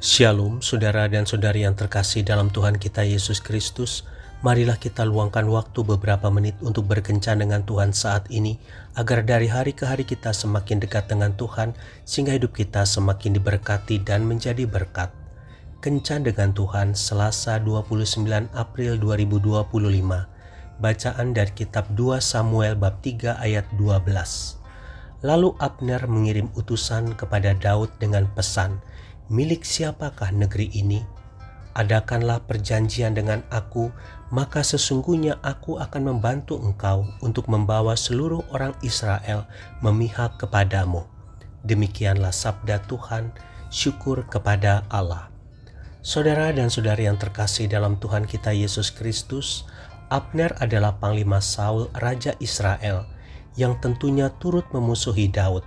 Shalom, saudara dan saudari yang terkasih dalam Tuhan kita Yesus Kristus. Marilah kita luangkan waktu beberapa menit untuk berkencan dengan Tuhan saat ini, agar dari hari ke hari kita semakin dekat dengan Tuhan, sehingga hidup kita semakin diberkati dan menjadi berkat. Kencan dengan Tuhan, Selasa 29 April 2025. Bacaan dari kitab 2 Samuel bab 3 ayat 12. Lalu Abner mengirim utusan kepada Daud dengan pesan, "Milik siapakah negeri ini? Adakanlah perjanjian dengan aku, maka sesungguhnya aku akan membantu engkau untuk membawa seluruh orang Israel memihak kepadamu." Demikianlah sabda Tuhan, syukur kepada Allah. Saudara dan saudari yang terkasih dalam Tuhan kita Yesus Kristus, Abner adalah Panglima Saul, Raja Israel, yang tentunya turut memusuhi Daud.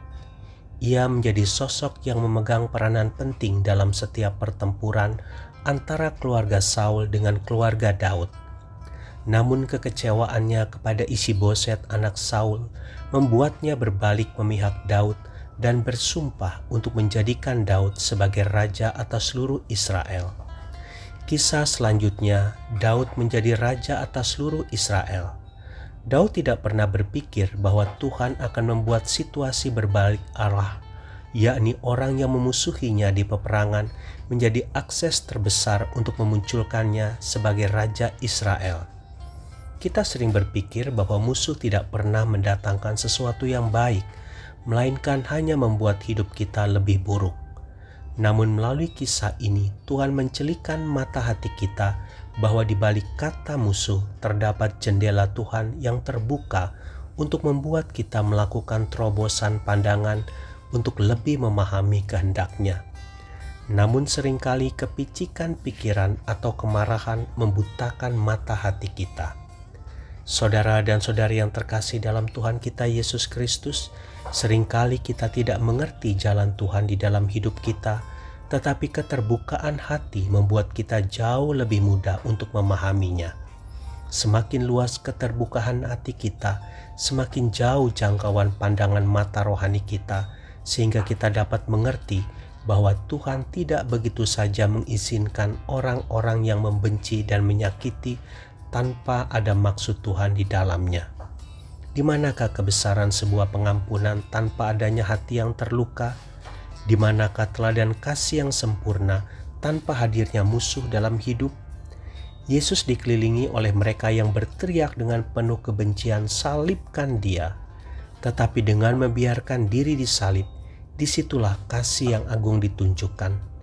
Ia menjadi sosok yang memegang peranan penting dalam setiap pertempuran antara keluarga Saul dengan keluarga Daud. Namun kekecewaannya kepada Ishiboset anak Saul membuatnya berbalik memihak Daud dan bersumpah untuk menjadikan Daud sebagai raja atas seluruh Israel. Kisah selanjutnya, Daud menjadi raja atas seluruh Israel. Daud tidak pernah berpikir bahwa Tuhan akan membuat situasi berbalik arah, yakni orang yang memusuhinya di peperangan menjadi akses terbesar untuk memunculkannya sebagai Raja Israel. Kita sering berpikir bahwa musuh tidak pernah mendatangkan sesuatu yang baik, melainkan hanya membuat hidup kita lebih buruk. Namun melalui kisah ini, Tuhan mencelikkan mata hati kita bahwa di balik kata musuh terdapat jendela Tuhan yang terbuka untuk membuat kita melakukan terobosan pandangan untuk lebih memahami kehendak-Nya. Namun seringkali kepicikan pikiran atau kemarahan membutakan mata hati kita. Saudara dan saudari yang terkasih dalam Tuhan kita Yesus Kristus, seringkali kita tidak mengerti jalan Tuhan di dalam hidup kita, tetapi keterbukaan hati membuat kita jauh lebih mudah untuk memahaminya. Semakin luas keterbukaan hati kita, semakin jauh jangkauan pandangan mata rohani kita, sehingga kita dapat mengerti bahwa Tuhan tidak begitu saja mengizinkan orang-orang yang membenci dan menyakiti tanpa ada maksud Tuhan di dalamnya. Di manakah kebesaran sebuah pengampunan tanpa adanya hati yang terluka? Di manakah teladan kasih yang sempurna tanpa hadirnya musuh dalam hidup? Yesus dikelilingi oleh mereka yang berteriak dengan penuh kebencian, "Salibkan Dia." Tetapi dengan membiarkan diri disalib, disitulah kasih yang agung ditunjukkan.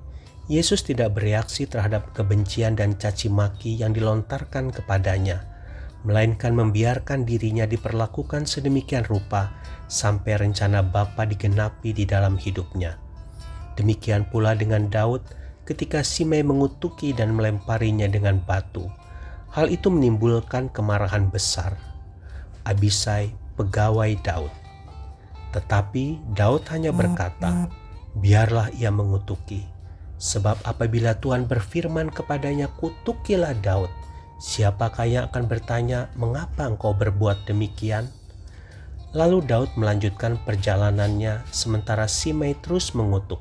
Yesus tidak bereaksi terhadap kebencian dan caci maki yang dilontarkan kepadanya, melainkan membiarkan dirinya diperlakukan sedemikian rupa sampai rencana Bapa digenapi di dalam hidupnya. Demikian pula dengan Daud ketika Simei mengutuki dan melemparinya dengan batu. Hal itu menimbulkan kemarahan besar. Abisai, pegawai Daud. Tetapi Daud hanya berkata, "Biarlah ia mengutuki. Sebab apabila Tuhan berfirman kepadanya, 'Kutukilah Daud,' siapakah yang akan bertanya, 'Mengapa engkau berbuat demikian?'" Lalu Daud melanjutkan perjalanannya sementara Simei terus mengutuk.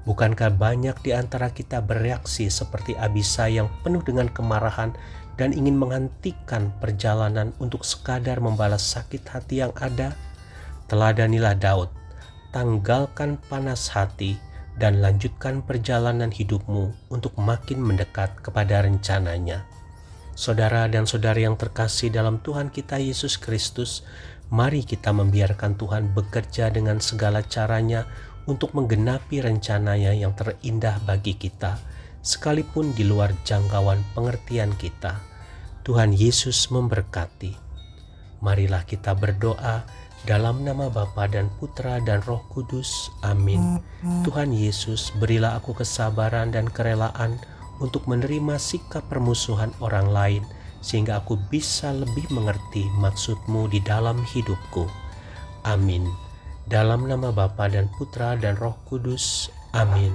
Bukankah banyak di antara kita bereaksi seperti Abisai yang penuh dengan kemarahan dan ingin menghentikan perjalanan untuk sekadar membalas sakit hati yang ada? Teladanilah Daud, tanggalkan panas hati dan lanjutkan perjalanan hidupmu untuk makin mendekat kepada rencananya. Saudara dan saudari yang terkasih dalam Tuhan kita Yesus Kristus, mari kita membiarkan Tuhan bekerja dengan segala caranya untuk menggenapi rencananya yang terindah bagi kita, sekalipun di luar jangkauan pengertian kita. Tuhan Yesus memberkati. Marilah kita berdoa dalam nama Bapa dan Putra dan Roh Kudus. Amin. Tuhan Yesus, berilah aku kesabaran dan kerelaan untuk menerima sikap permusuhan orang lain, sehingga aku bisa lebih mengerti maksud-Mu di dalam hidupku. Amin. Dalam nama Bapa dan Putra dan Roh Kudus. Amin.